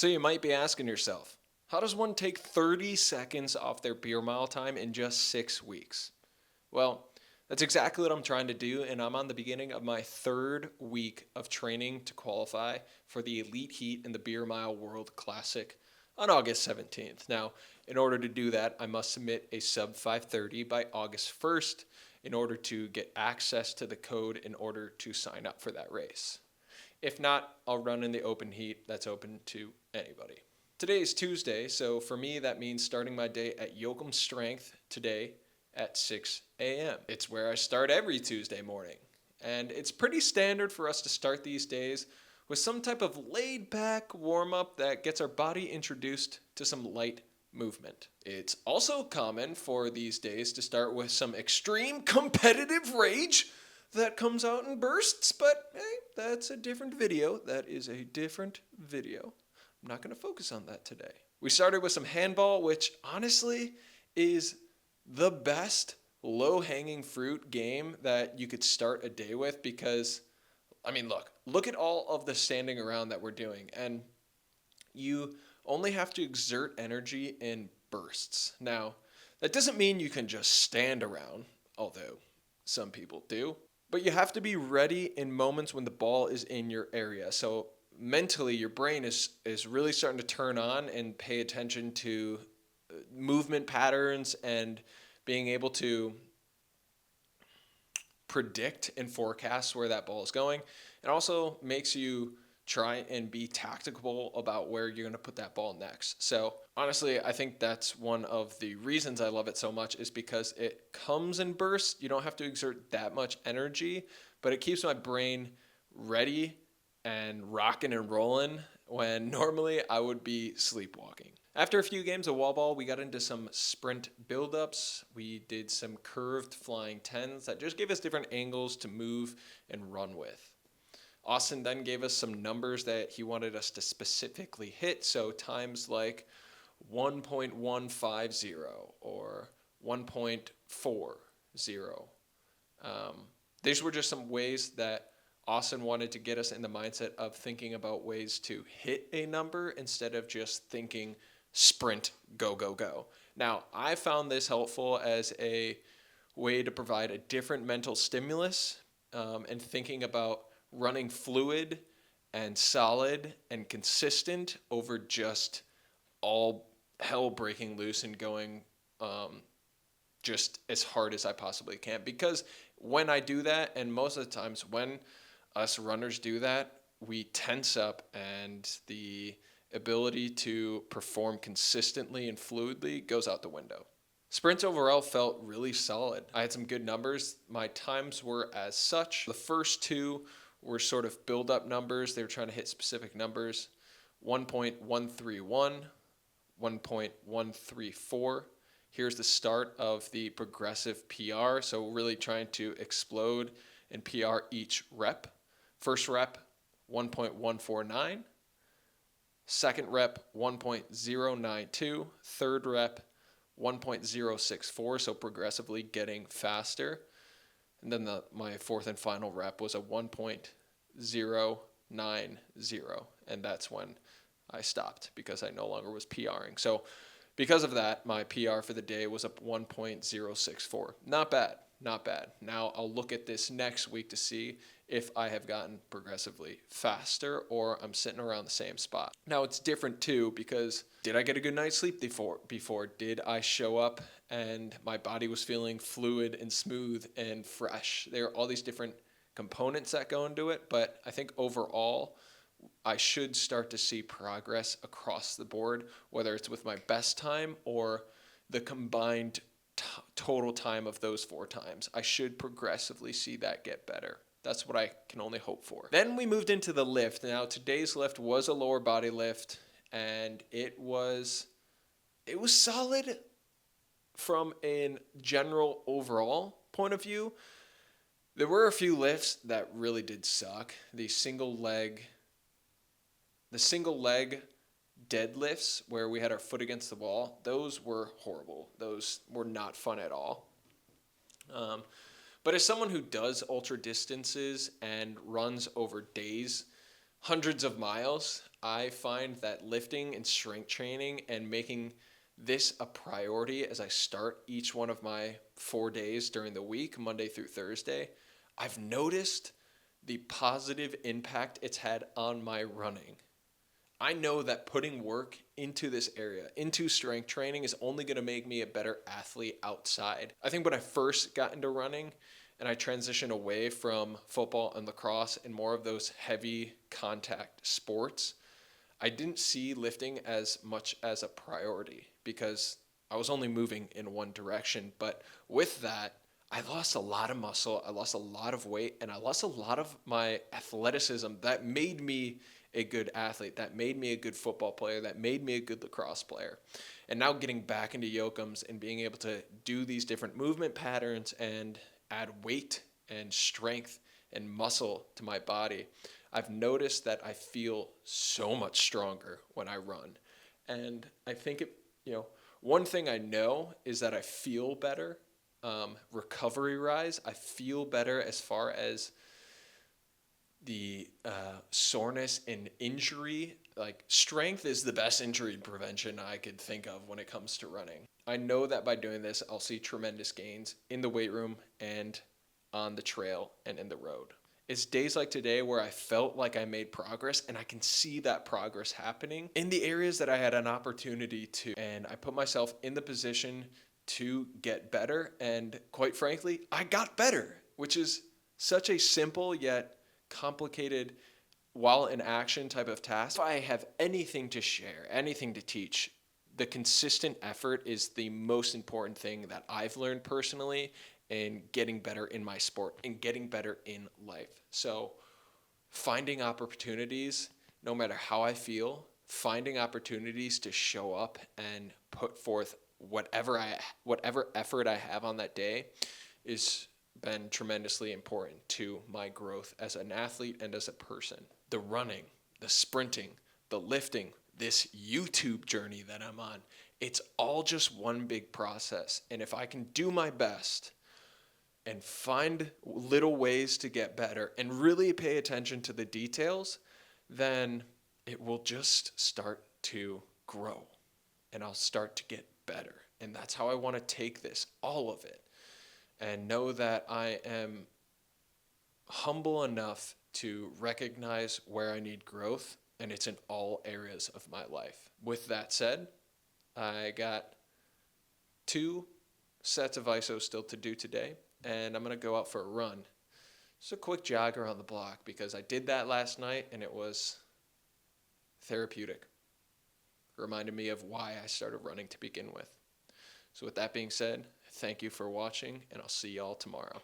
So you might be asking yourself, how does one take 30 seconds off their beer mile time in just 6 weeks? Well, that's exactly what I'm trying to do, and I'm on the beginning of my 3rd week of training to qualify for the Elite Heat in the Beer Mile World Classic on August 17th. Now, in order to do that, I must submit a sub 5:30 by August 1st in order to get access to the code in order to sign up for that race. If not, I'll run in the open heat that's open to anybody. Today is Tuesday, so for me that means starting my day at Yoakum Strength today at 6 a.m. It's where I start every Tuesday morning. And it's pretty standard for us to start these days with some type of laid back warm up that gets our body introduced to some light movement. It's also common for these days to start with some extreme competitive rage that comes out in bursts, but hey, that's a different video. That is a different video. I'm not going to focus on that today. We started with some handball, which honestly is the best low-hanging fruit game that you could start a day with because, I mean, look at all of the standing around that we're doing, and you only have to exert energy in bursts. Now, that doesn't mean you can just stand around, although some people do, but you have to be ready in moments when the ball is in your area. So mentally, your brain is really starting to turn on and pay attention to movement patterns and being able to predict and forecast where that ball is going. It also makes you try and be tactical about where you're going to put that ball next. So honestly, I think that's one of the reasons I love it so much is because it comes in bursts. You don't have to exert that much energy, but it keeps my brain ready and rocking and rolling when normally I would be sleepwalking. After a few games of wall ball, we got into some sprint buildups. We did some curved flying 10s that just gave us different angles to move and run with. Austin then gave us some numbers that he wanted us to specifically hit, so times like 1.150 or 1.40. These were just some ways that Austin wanted to get us in the mindset of thinking about ways to hit a number instead of just thinking sprint, go, go, go. Now, I found this helpful as a way to provide a different mental stimulus and thinking about running fluid and solid and consistent over just all hell breaking loose and going just as hard as I possibly can. Because when I do that, and most of the times when us runners do that, we tense up and the ability to perform consistently and fluidly goes out the window. Sprints overall felt really solid. I had some good numbers. My times were as such. The first two were sort of build-up numbers. They were trying to hit specific numbers. 1.131, 1.134. Here's the start of the progressive PR. So really trying to explode and PR each rep. First rep, 1.149. Second rep, 1.092. Third rep, 1.064. So progressively getting faster. And then my fourth and final rep was a 1.090. And that's when I stopped because I no longer was PRing. So because of that, my PR for the day was a 1.064. Not bad. Not bad. Now I'll look at this next week to see if I have gotten progressively faster or I'm sitting around the same spot. Now it's different too because did I get a good night's sleep before? Did I show up and my body was feeling fluid and smooth and fresh? There are all these different components that go into it, but I think overall I should start to see progress across the board, whether it's with my best time or the combined total time of those 4 times. I should progressively see that get better. That's what I can only hope for. Then we moved into the lift. Now today's lift was a lower body lift, and it was solid from a general overall point of view. There were a few lifts that really did suck. The single leg deadlifts where we had our foot against the wall, those were horrible. Those were not fun at all. But as someone who does ultra distances and runs over days, hundreds of miles, I find that lifting and strength training and making this a priority as I start each one of my 4 days during the week, Monday through Thursday, I've noticed the positive impact it's had on my running. I know that putting work into this area, into strength training, is only going to make me a better athlete outside. I think when I first got into running and I transitioned away from football and lacrosse and more of those heavy contact sports, I didn't see lifting as much as a priority because I was only moving in one direction. But with that, I lost a lot of muscle, I lost a lot of weight, and I lost a lot of my athleticism that made me a good athlete, that made me a good football player, that made me a good lacrosse player. And now getting back into Yokums and being able to do these different movement patterns and add weight and strength and muscle to my body, I've noticed that I feel so much stronger when I run. And I think one thing I know is that I feel better, recovery rise. I feel better as far as the soreness and injury. Like, strength is the best injury prevention I could think of when it comes to running. I know that by doing this, I'll see tremendous gains in the weight room and on the trail and in the road. It's days like today where I felt like I made progress, and I can see that progress happening in the areas that I had an opportunity to. And I put myself in the position to get better. And quite frankly, I got better, which is such a simple yet complicated, while in action type of task. If I have anything to share, anything to teach, the consistent effort is the most important thing that I've learned personally in getting better in my sport and getting better in life. So finding opportunities, no matter how I feel, finding opportunities to show up and put forth whatever effort I have on that day is been tremendously important to my growth as an athlete and as a person. The running, the sprinting, the lifting, this YouTube journey that I'm on, it's all just one big process. And if I can do my best and find little ways to get better and really pay attention to the details, then it will just start to grow and I'll start to get better. And that's how I want to take this, all of it, and know that I am humble enough to recognize where I need growth, and it's in all areas of my life. With that said, I got 2 sets of ISO still to do today, and I'm going to go out for a run. Just a quick jog around the block because I did that last night and it was therapeutic. It reminded me of why I started running to begin with. So with that being said, thank you for watching, and I'll see y'all tomorrow.